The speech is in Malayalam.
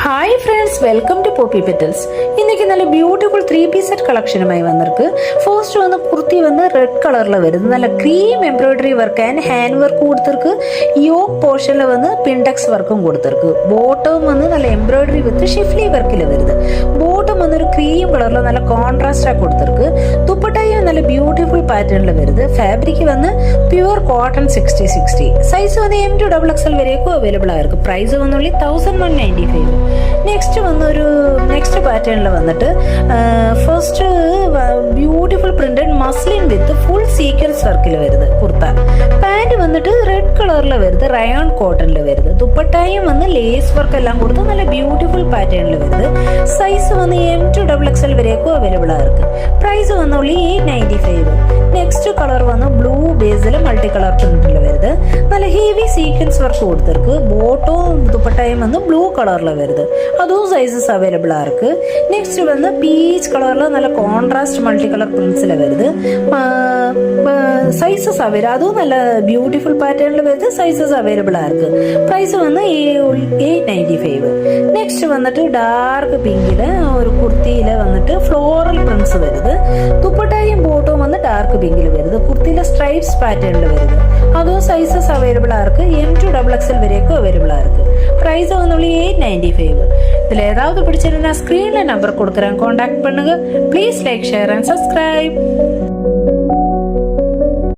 Hi friends, welcome to poppy petals. ഇന്നേക്ക് നല്ല ബ്യൂട്ടിഫുൾ 3 പീസ് സെറ്റ് കളക്ഷനുമായി വന്നിருக்கு. ഫസ്റ്റ് വന്ന് കുർത്തി വന്ന് റെഡ് കളറിൽ വരുന്നത് നല്ല cream embroidery work and hand work കൊടുത്തിருக்கு. യോക്ക് പോർഷനിൽ വന്ന് പിൻടെക്സ് വർക്കും കൊടുത്തിருக்கு. ബോട്ടം വന്ന് നല്ല എംബ്രോയിഡറി വിത്ത് ഷിഫ്ലി വർക്കിൽ വരുന്നത്. ബോട്ടം വന്നൊരു ക്രീം കളറിൽ നല്ല കോൺട്രാസ്റ്റ് ആക്കി കൊടുത്തിருக்கு. ദുപ്പട്ടയും നല്ല ബ്യൂട്ടിഫുൾ പാറ്റേണിൽ വരുന്നത്. ഫാബ്രിക് വന്ന് പ്യുവർ കോട്ടൺ 60-60. സൈസ് വന്ന് M to XXL വരെയൊക്കെ അവൈലബിൾ ആയിരിക്കും. പ്രൈസ് വന്നുള്ളി 1195. നെക്സ്റ്റ് പാറ്റേണിൽ വന്നിട്ട് first beautiful printed muslin with full sequence വർക്കിൽ വരുന്നത് കുർത്ത. പാന്റ് വന്നിട്ട് റെഡ് കളറിൽ വരുന്നത്, റയോൺ കോട്ടണിൽ വരുന്നത്. ദുപ്പട്ടായും വന്ന് ലേസ് വർക്ക് എല്ലാം കൊടുത്ത് നല്ല ബ്യൂട്ടിഫുൾ പാറ്റേണിൽ വരുന്നത്. സൈസ് വന്ന് M to XXL വരെയൊക്കെ അവൈലബിൾ ആയിരിക്കും. പ്രൈസ് വന്നുള്ളി 895. നെക്സ്റ്റ് കളർ വന്ന് ബ്ലൂ ബേസിൽ മൾട്ടി കളർ പ്രിന്റിൽ വരുന്നത്. നല്ല ഹെവി സീക്വൻസ് വർക്ക് കൊടുത്തിருக்கு. ബോട്ടവും ദുപ്പട്ടയും വന്ന് ബ്ലൂ കളറിൽ വരുന്നത്. അതും സൈസസ് അവൈലബിൾ ആർക്ക്. നെക്സ്റ്റ് വന്ന് പീച്ച് കളറിൽ നല്ല കോൺട്രാസ്റ്റ് മൾട്ടി കളർ പ്രിന്റ്സിൽ വരുന്നത്. സൈസസ് അവൈലബിൾ, അതും നല്ല ബ്യൂട്ടിഫുൾ പാറ്റേണിൽ വരുന്നത്. സൈസസ് അവൈലബിൾ ആർക്ക്. പ്രൈസ് വന്ന് 895. നെക്സ്റ്റ് വന്നിട്ട് ഡാർക്ക് പിങ്കില് ഒരു കുർത്തിയില് വന്നിട്ട് ഫ്ലോറൽ പ്രിന്റ്സ് വരുന്നത്. ദുപ്പട്ടയും ബോട്ടവും വന്ന് ഡാർക്ക് പിങ്കിൽ വരുന്നത്. കുർത്തിയിലെ സ്ട്രൈപ്സ് പാറ്റേണിൽ വരുന്നത്. അതും sizes available arc. M to XXL വരെയൊക്കെ അവൈലബിൾ ആർക്ക്. പ്രൈസ് വന്നുള്ളി 895. ഇതിൽ ஏதாவது பிடிச்சிருந்தா ஸ்கிரீன்ல நம்பர் கொடுக்குறேன், காண்டாக்ட் பண்ணுங்க. Please like, share and subscribe.